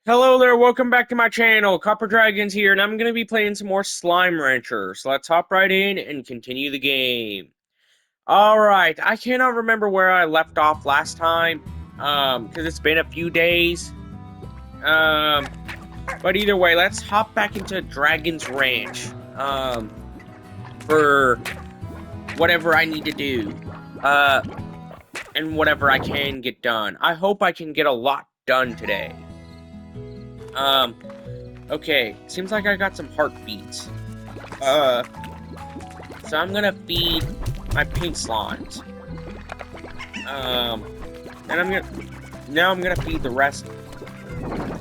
Hello there, welcome back to my channel. Copper Dragons here, and I'm going to be playing some more Slime Rancher. So let's hop right in and continue the game. Alright, I cannot remember where I left off last time, because it's been a few days. But either way, let's hop back into Dragon's Ranch, for whatever I need to do, and whatever I can get done. I hope I can get a lot done today. Okay, seems like I got some heartbeats. So I'm gonna feed my pink slimes. And now I'm gonna feed the rest.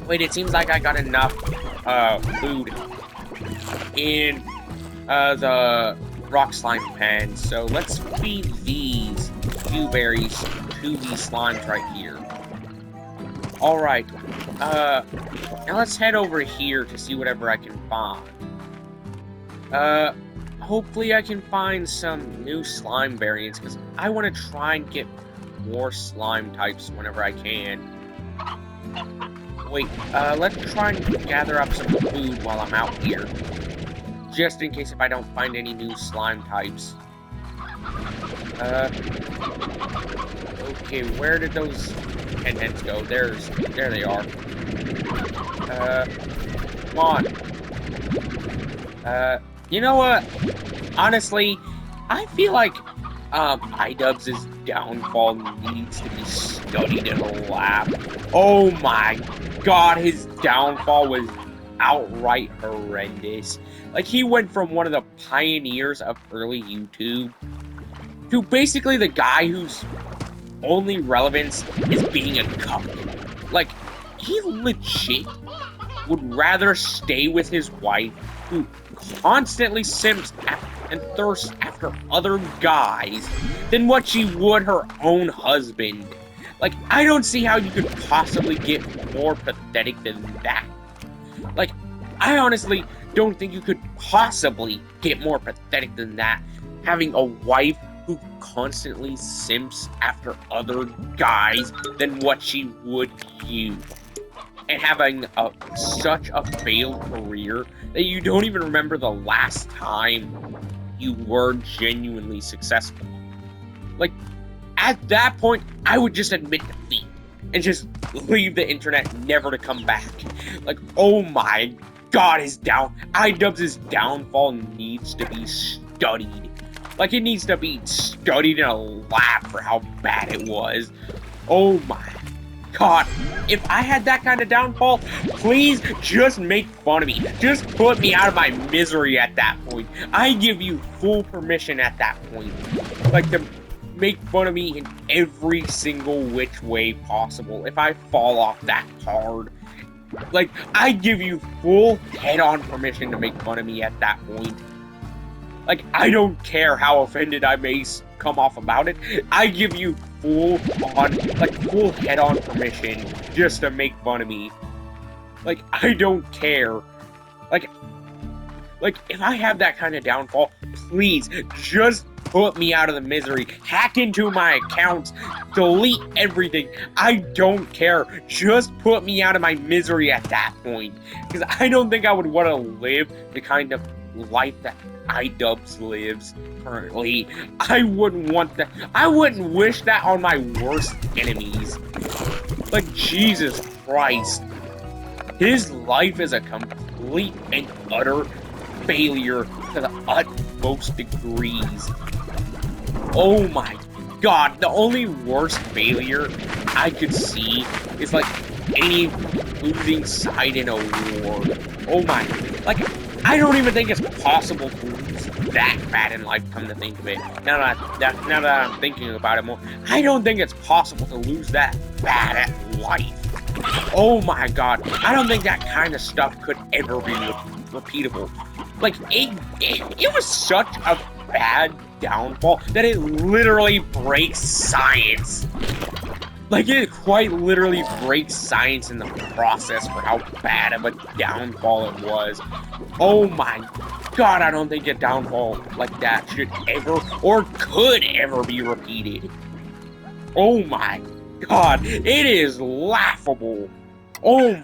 Wait, it seems like I got enough, food in, the rock slime pen. So let's feed these blueberries to these slimes right here. Alright, now let's head over here to see whatever I can find. Hopefully I can find some new slime variants, because I want to try and get more slime types whenever I can. Wait, let's try and gather up some food while I'm out here, just in case if I don't find any new slime types. Okay, where did those heads go? There they are. Come on. You know what? Honestly, I feel like, iDubbbz's downfall needs to be studied in a lab. Oh my god, his downfall was outright horrendous. Like, he went from one of the pioneers of early YouTube to basically the guy whose only relevance is being a cuck. Like, he legit would rather stay with his wife, who constantly simps and thirsts after other guys, than what she would her own husband. Like, I don't see how you could possibly get more pathetic than that. Like, I honestly don't think you could possibly get more pathetic than that, having a wife who constantly simps after other guys than what she would you. And having such a failed career that you don't even remember the last time you were genuinely successful. Like, at that point, I would just admit defeat and just leave the internet, never to come back. Like, oh my god, iDubbbz's downfall needs to be studied. Like, it needs to be studied in a lab for how bad it was. Oh my god. If I had that kind of downfall, please just make fun of me. Just put me out of my misery at that point. I give you full permission at that point. Like, to make fun of me in every single which way possible. If I fall off that hard. Like, I give you full head-on permission to make fun of me at that point. Like, I don't care how offended I may come off about it. I give you full head-on permission just to make fun of me. Like, I don't care. Like, if I have that kind of downfall, please, just put me out of the misery. Hack into my accounts. Delete everything. I don't care. Just put me out of my misery at that point. Because I don't think I would want to live the kind of life that iDubbbz lives currently. I wouldn't want that. I wouldn't wish that on my worst enemies. Like, Jesus Christ. His life is a complete and utter failure to the utmost degrees. Oh my god, the only worst failure I could see is, like, any losing side in a war. Oh my, like, I don't even think it's possible to lose that bad in life, come to think of it. Now that I'm thinking about it more, I don't think it's possible to lose that bad at life. Oh my god, I don't think that kind of stuff could ever be repeatable. Like, it was such a bad downfall that it literally breaks science. Like, it quite literally breaks science in the process for how bad of a downfall it was. Oh my god, I don't think a downfall like that should ever or could ever be repeated. Oh my god, it is laughable. Oh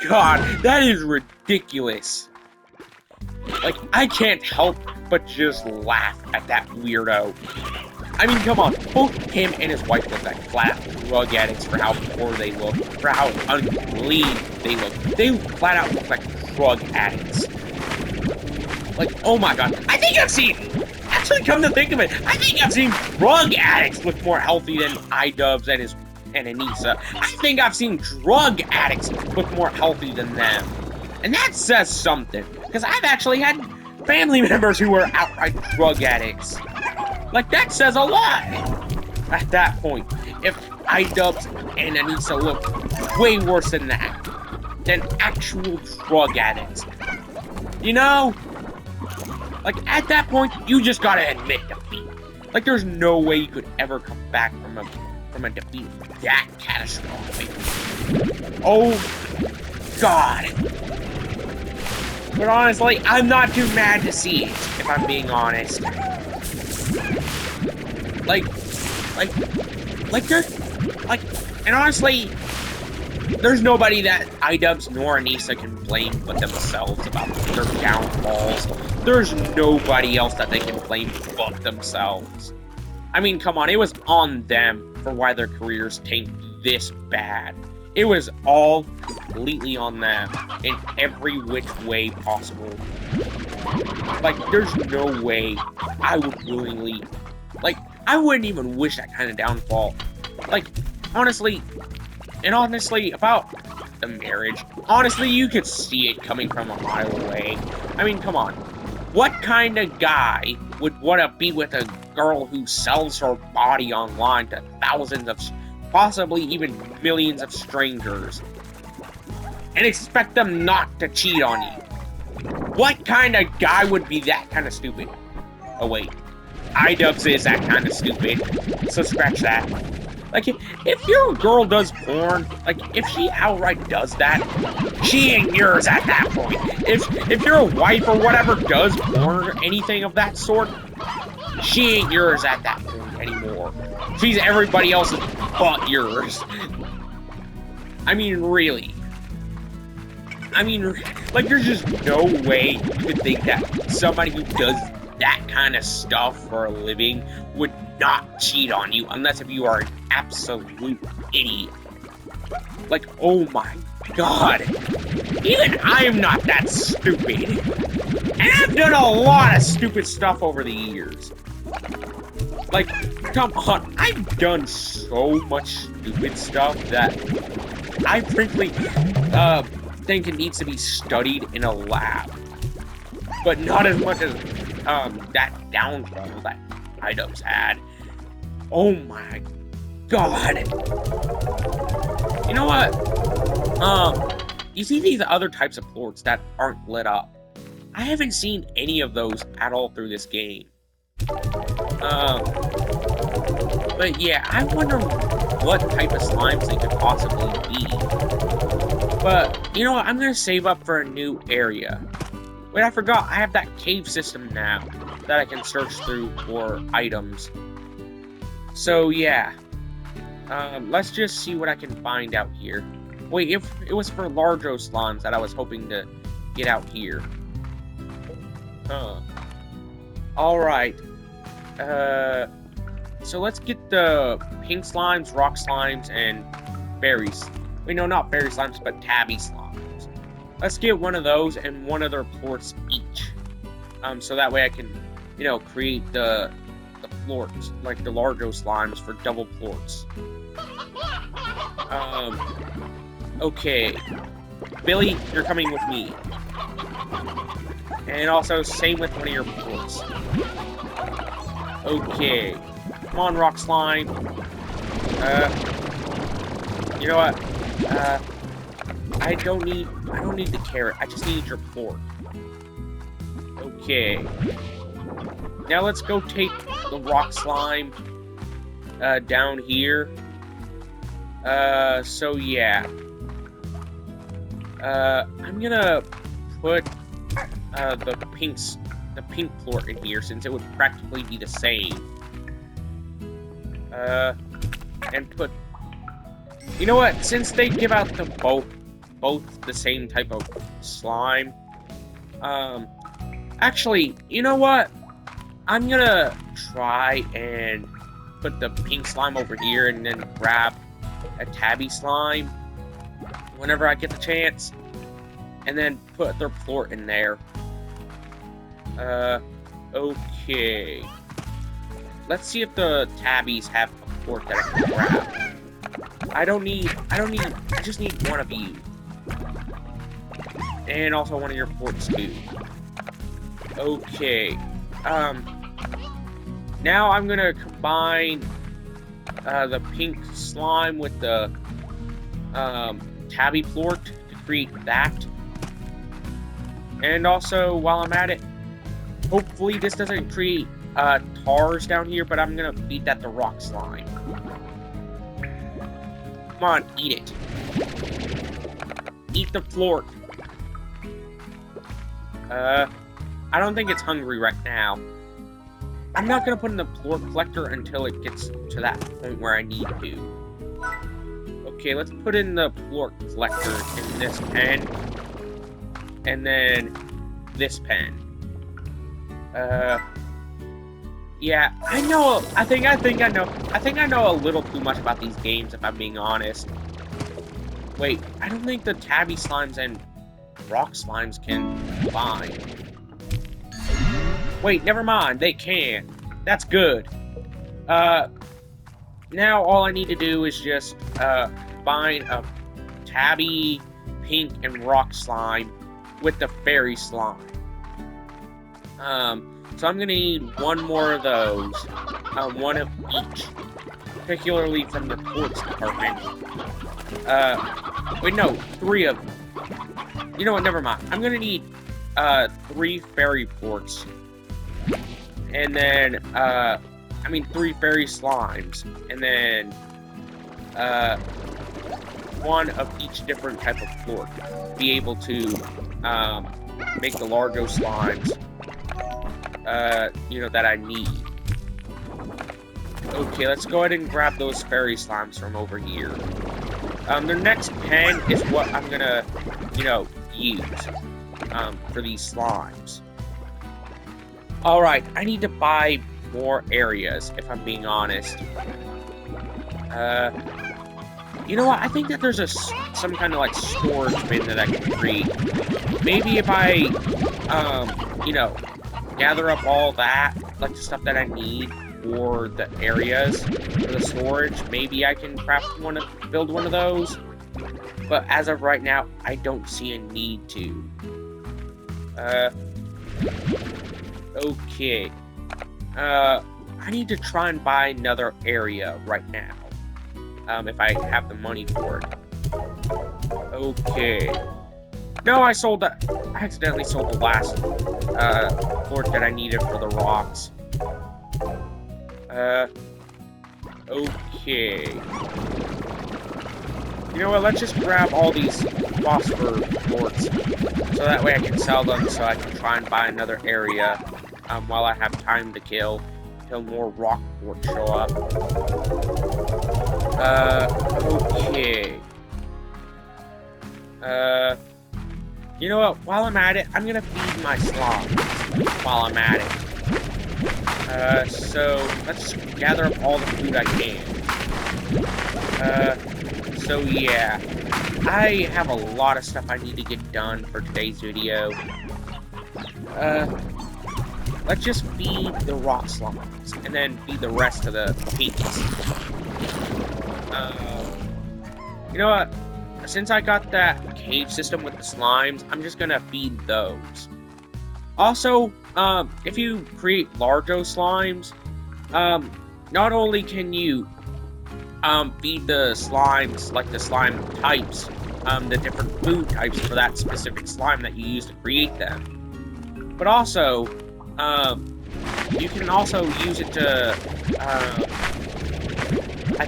god, that is ridiculous. Like, I can't help but just laugh at that weirdo. I mean, come on, both him and his wife look like flat drug addicts for how poor they look, for how unclean they look. They flat out look like drug addicts. Like, oh my god, I think I've seen, actually come to think of it, I think I've seen drug addicts look more healthy than iDubbbz and Anissa. I think I've seen drug addicts look more healthy than them. And that says something, because I've actually had family members who were outright drug addicts. Like, that says a lot at that point. If iDubbbz and Anissa look way worse than that, than actual drug addicts. You know? Like, at that point, you just gotta admit defeat. Like, there's no way you could ever come back from a defeat that catastrophic. Oh, God. But honestly, I'm not too mad to see it, if I'm being honest. And honestly, there's nobody that iDubbbz nor Anissa can blame but themselves about their downfalls. There's nobody else that they can blame but themselves. I mean, come on, it was on them for why their careers tanked this bad. It was all completely on them in every which way possible. Like, there's no way I would willingly... Like, I wouldn't even wish that kind of downfall. Like, honestly, about the marriage, honestly, you could see it coming from a mile away. I mean, come on. What kind of guy would want to be with a girl who sells her body online to thousands of, possibly even millions of strangers, and expect them not to cheat on you? What kind of guy would be that kind of stupid? Oh, wait. iDubbbz is that kind of stupid, so scratch that. Like, if your girl does porn, like, if she outright does that, she ain't yours at that point. If your wife or whatever does porn or anything of that sort, she ain't yours at that point anymore. She's everybody else's but yours. I mean, really. I mean, like, there's just no way you could think that somebody who does that kind of stuff for a living would not cheat on you, unless if you are an absolute idiot. Like, oh my god. Even I'm not that stupid. And I've done a lot of stupid stuff over the years. Like, come on, I've done so much stupid stuff that I frankly think it needs to be studied in a lab. But not as much as that downfall that iDubbbz had. Oh my god. You know what? You see these other types of plorts that aren't lit up. I haven't seen any of those at all through this game. But yeah, I wonder what type of slimes they could possibly be. But, you know what? I'm gonna save up for a new area. Wait, I forgot, I have that cave system now that I can search through for items. So, yeah. Let's just see what I can find out here. Wait, if it was for Largo slimes that I was hoping to get out here. Alright. So let's get the pink slimes, rock slimes, and berries. Wait, no, not berry slimes, but tabby slimes. Let's get one of those and one of their plorts each. So that way I can, you know, create the plorts, like the Largo slimes for double plorts. Okay. Billy, you're coming with me. And also, same with one of your plorts. Okay. Come on, rock slime. You know what? I don't need the carrot. I just need your plort. Okay. Now let's go take the rock slime down here. So yeah. I'm gonna put the pink plort in here since it would practically be the same. And put, you know what? Since they give out the both both the same type of slime. Actually, you know what? I'm gonna try and put the pink slime over here and then grab a tabby slime whenever I get the chance. And then put their plort in there. Okay. Let's see if the tabbies have a plort that I can grab. I just need one of you. And also one of your plorts too. Okay. Now I'm gonna combine the pink slime with the tabby plort to create that. And also, while I'm at it, hopefully this doesn't create tars down here, but I'm gonna feed that to rock slime. Come on, eat it. Eat the plort. I don't think it's hungry right now. I'm not gonna put in the plort collector until it gets to that point where I need to. Okay, let's put in the plort collector in this pen. And then this pen. Yeah, I know. I think I know a little too much about these games, if I'm being honest. Wait, I don't think the tabby slimes and rock slimes can combine. Wait, never mind. They can. That's good. Now all I need to do is just combine a tabby, pink, and rock slime with the fairy slime. So I'm gonna need one more of those, one of each, particularly from the plorts department. Wait, no, 3 of them. You know what? Never mind. I'm gonna need 3 fairy plorts, and then 3 fairy slimes, and then 1 of each different type of plort to be able to make the Largo slimes, that I need. Okay, let's go ahead and grab those fairy slimes from over here. The next pen is what I'm gonna, use, for these slimes. Alright, I need to buy more areas, if I'm being honest. You know what? I think that there's some kind of like storage bin that I can create. Maybe if I, gather up all that, like the stuff that I need for the areas for the storage, maybe I can build one of those. But as of right now, I don't see a need to. Okay. I need to try and buy another area right now. If I have the money for it. Okay. No, I accidentally sold the last plort that I needed for the rocks. Okay. You know what, let's just grab all these phosphor plorts, so that way I can sell them, so I can try and buy another area, while I have time to kill, until more rock plorts show up. Okay. You know what? While I'm at it, I'm gonna feed my slimes while I'm at it. So let's gather up all the food I can. So yeah, I have a lot of stuff I need to get done for today's video. Let's just feed the rock slimes, and then feed the rest of the pinks. You know what? Since I got that cave system with the slimes, I'm just gonna feed those. Also, if you create Largo slimes, not only can you feed the slimes, like the slime types, the different food types for that specific slime that you use to create them, but also, you can also use it to, I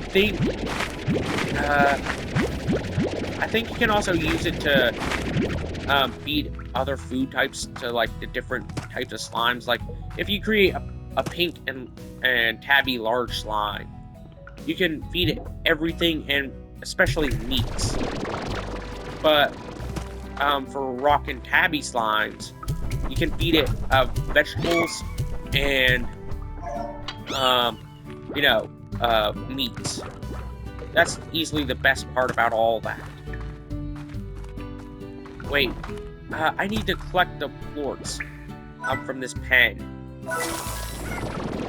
think you can also use it to feed other food types to like the different types of slimes. Like if you create a pink and tabby large slime, you can feed it everything, and especially meats. But for rock and tabby slimes, you can feed it vegetables and meats. That's easily the best part about all that. Wait, I need to collect the plorts from this pen.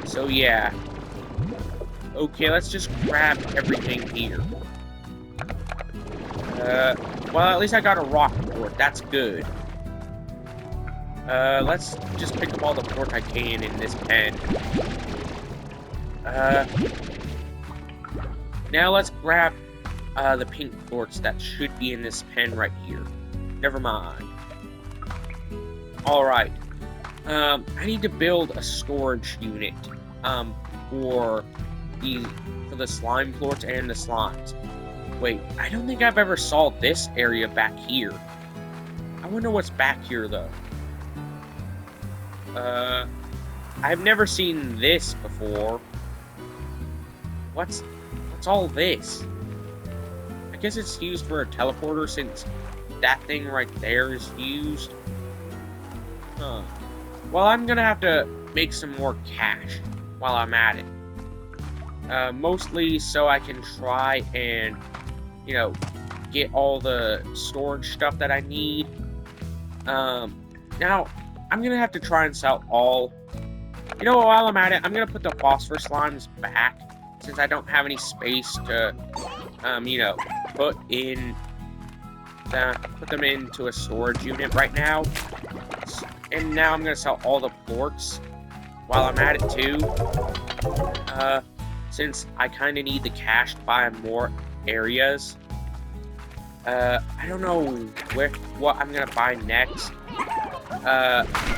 So yeah. Okay, let's just grab everything here. Well, at least I got a rock plort. That's good. Let's just pick up all the plort I can in this pen. Now let's grab the pink plorts that should be in this pen right here. Never mind. Alright. I need to build a storage unit for the slime plorts and the slimes. Wait, I don't think I've ever saw this area back here. I wonder what's back here though. I've never seen this before. What's all this? I guess it's used for a teleporter since that thing right there is used. Huh. Well, I'm gonna have to make some more cash while I'm at it. Mostly so I can try and, get all the storage stuff that I need. Now, I'm gonna have to try and sell all. While I'm at it, I'm gonna put the phosphor slimes back since I don't have any space to, put them into a storage unit right now. And now I'm gonna sell all the plorts while I'm at it too. Since I kind of need the cash to buy more areas. I don't know what I'm gonna buy next.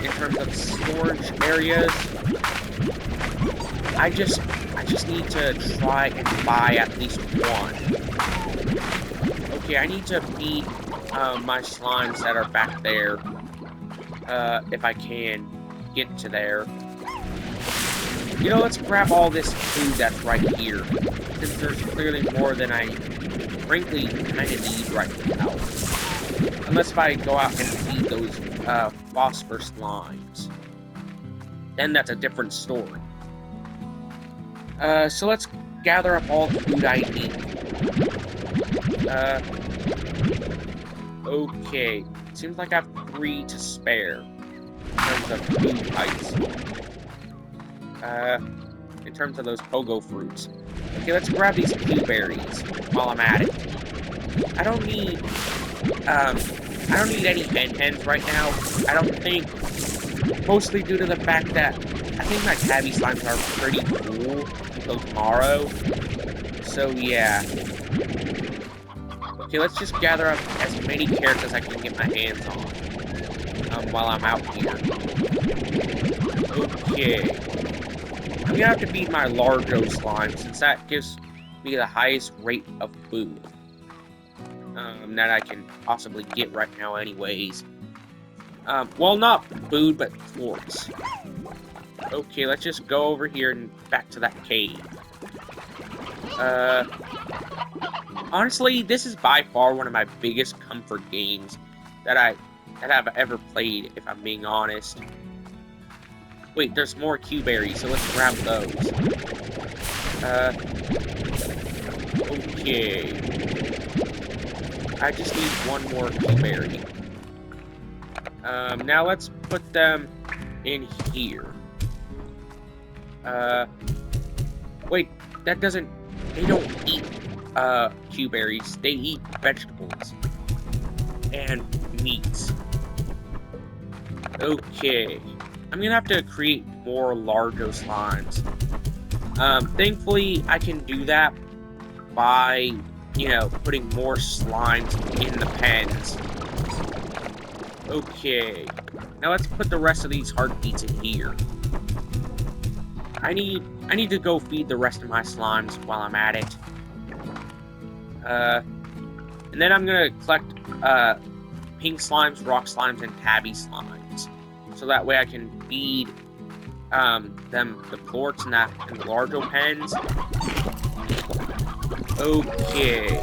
In terms of storage areas, I just need to try and buy at least one. Okay, I need to feed my slimes that are back there. If I can get to there. Let's grab all this food that's right here, since there's clearly more than I, frankly, kind of need right now. Unless if I go out and feed those phosphor slimes. Then that's a different story. So let's gather up all the food I need. Okay. Seems like I have 3 to spare in terms of food items. In terms of those pogo fruits. Okay, let's grab these blueberries while I'm at it. I don't need any hens right now. I don't think, mostly due to the fact that I think my tabby slimes are pretty cool until tomorrow. So yeah. Okay, let's just gather up as many carrots as I can get my hands on while I'm out here. Okay. I'm gonna have to feed my Largo slime since that gives me the highest rate of food that I can possibly get right now anyways. Well, not food, but plorts. Okay, let's just go over here and back to that cave. Honestly, this is by far one of my biggest comfort games that I've ever played, if I'm being honest. Wait, there's more Q-berries, so let's grab those. Okay. I just need one more Q-berry. Now let's put them in here. Wait, that doesn't... They don't eat, Q-berries. They eat vegetables. And meats. Okay. I'm gonna have to create more Largo slimes. Thankfully, I can do that by, putting more slimes in the pens. Okay. Now let's put the rest of these heartbeats in here. I need to go feed the rest of my slimes while I'm at it. And then I'm gonna collect, pink slimes, rock slimes, and tabby slimes. So that way I can feed them the plorts and the Largo pens. Okay.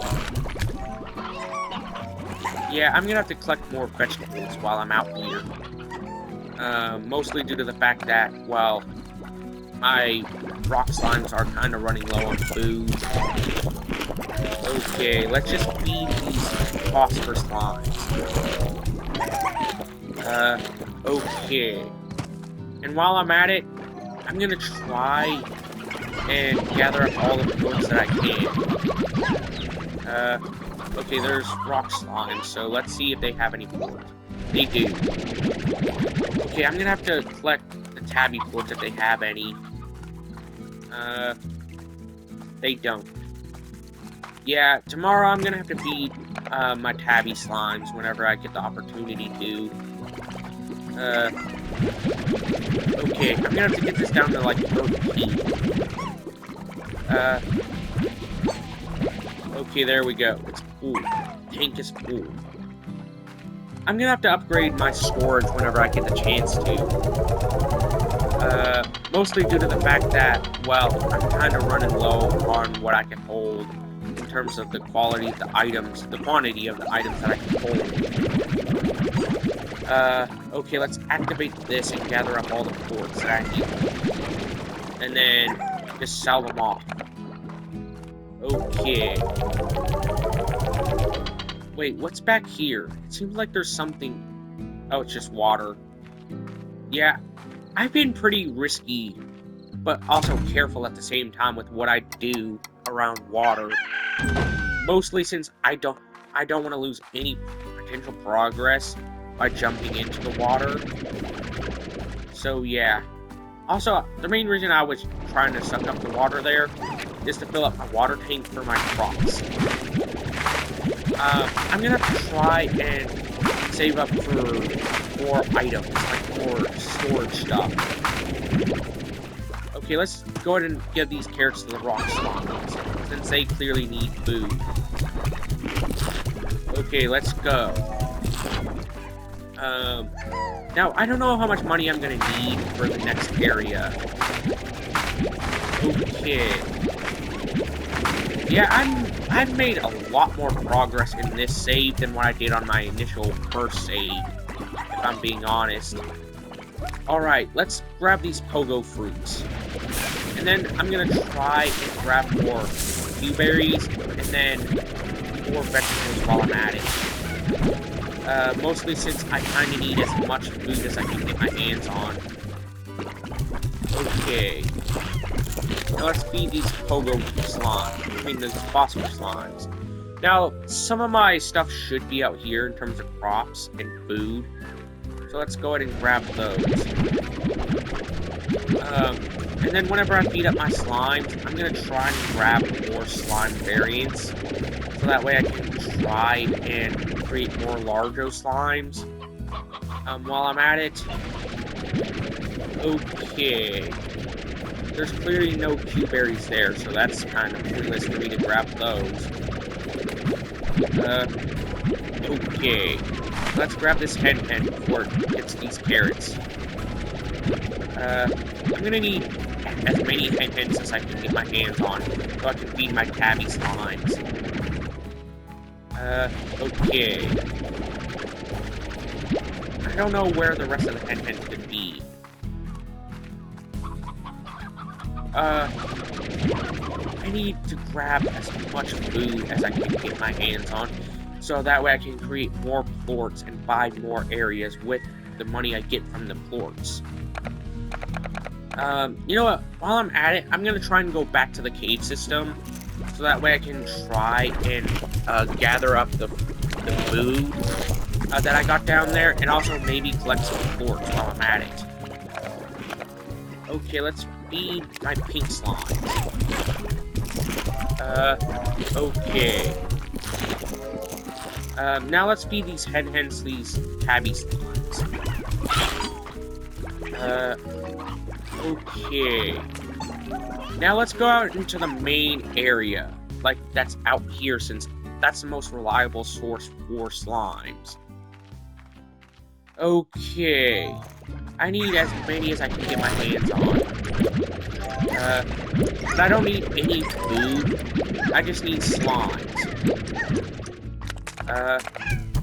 Yeah, I'm gonna have to collect more vegetables while I'm out here. Mostly due to the fact that, well, my rock slimes are kind of running low on food. Okay, let's just feed these phosphor slimes. Okay. And while I'm at it, I'm gonna try and gather up all the plorts that I can. Okay, there's rock slime, so let's see if they have any plorts. They do. Okay, I'm gonna have to collect the tabby plorts if they have any. They don't. Yeah, tomorrow I'm gonna have to feed my tabby slimes whenever I get the opportunity to. Okay, I'm gonna have to get this down to like 13. Okay, there we go. It's full. Tank is full. I'm gonna have to upgrade my storage whenever I get the chance to. Mostly due to the fact that, well, I'm kind of running low on what I can hold in terms of the quality of the items, the quantity of the items that I can hold. Okay, let's activate this and gather up all the plorts that I need. And then just sell them off. Okay. Wait, what's back here? It seems like there's something... Oh, it's just water. Yeah, I've been pretty risky, but also careful at the same time with what I do around water. Mostly since I don't want to lose any potential progress by jumping into the water. So yeah. Also, the main reason I was trying to suck up the water there is to fill up my water tank for my crops. I'm gonna have to try and save up for more items, like more storage stuff. Okay, let's go ahead and give these carrots to the rock slimes, since they clearly need food. Okay, let's go. Now, I don't know how much money I'm gonna need for the next area. Okay. Yeah, I've made a lot more progress in this save than what I did on my initial first save, if I'm being honest. Alright, let's grab these pogo fruits. And then I'm gonna try and grab more blueberries, and then more vegetables while I'm at it. Mostly since I kinda need as much food as I can get my hands on. Okay. Now let's feed these pogo slimes. I mean, these phosphor slimes. Now, some of my stuff should be out here in terms of crops and food. So let's go ahead and grab those. And then whenever I feed up my slimes, I'm going to try and grab more slime variants. So that way I can try and create more Largo slimes. While I'm at it... Okay... There's clearly no Q-berries there, so that's kind of pointless for me to grab those. Okay. Let's grab this hen before it gets these carrots. I'm gonna need as many hen as I can get my hands on, so I can feed my tabby slimes. Okay. I don't know where the rest of the hen could be. I need to grab as much food as I can get my hands on, so that way I can create more plorts and buy more areas with the money I get from the plorts. You know what? While I'm at it, I'm gonna try and go back to the cave system, so that way I can try and gather up the food that I got down there, and also maybe collect some plorts while I'm at it. Okay, let's feed my pink slimes. Okay. Now let's feed these hens these tabby slimes. Okay. Now let's go out into the main area. Like, that's out here, since that's the most reliable source for slimes. Okay. I need as many as I can get my hands on. But I don't need any food. I just need slimes.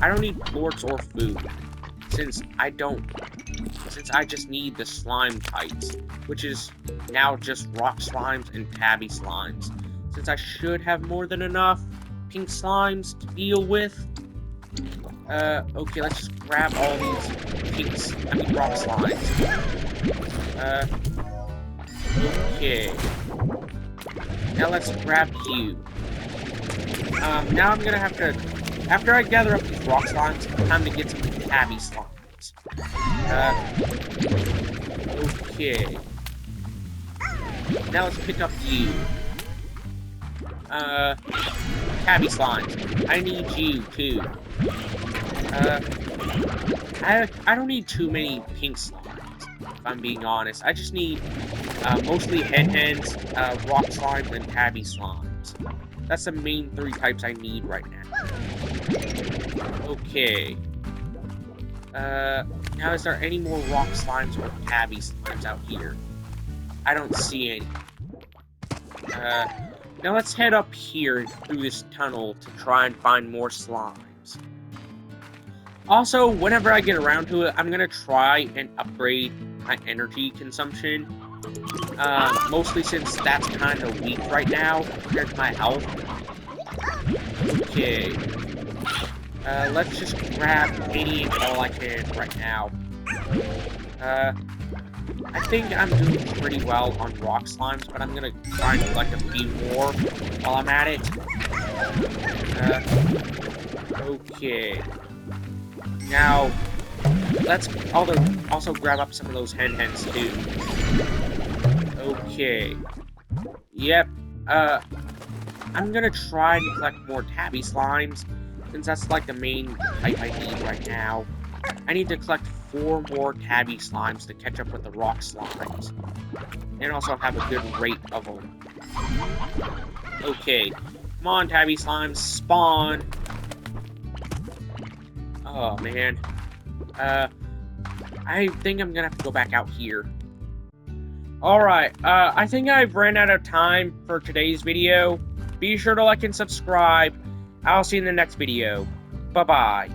I don't need plorts or food, since I just need the slime types, which is now just rock slimes and tabby slimes, since I should have more than enough pink slimes to deal with. Okay, let's just grab all these rock slimes. Okay. Now let's grab you. Now I'm gonna have to, after I gather up these rock slimes, time to get some tabby slimes. Okay. Now let's pick up you. Tabby slimes. I need you, too. I don't need too many pink slimes, if I'm being honest. I just need, mostly hens, rock slimes, and tabby slimes. That's the main 3 types I need right now. Okay. Now is there any more rock slimes or tabby slimes out here? I don't see any. Now let's head up here through this tunnel to try and find more slimes. Also, whenever I get around to it, I'm gonna try and upgrade my energy consumption. Mostly since that's kind of weak right now compared to my health. Okay. Let's just grab any and all I can right now. I think I'm doing pretty well on rock slimes, but I'm gonna try and collect a few more while I'm at it. Okay. Now, let's also grab up some of those hens too. Okay. Yep. I'm gonna try and collect more tabby slimes, since that's like the main type I need right now. I need to collect 4 more tabby slimes to catch up with the rock slimes, and also have a good rate of them. Okay. Come on, tabby slimes, spawn! Oh, man. I think I'm gonna have to go back out here. Alright, I think I've ran out of time for today's video. Be sure to like and subscribe. I'll see you in the next video. Bye-bye.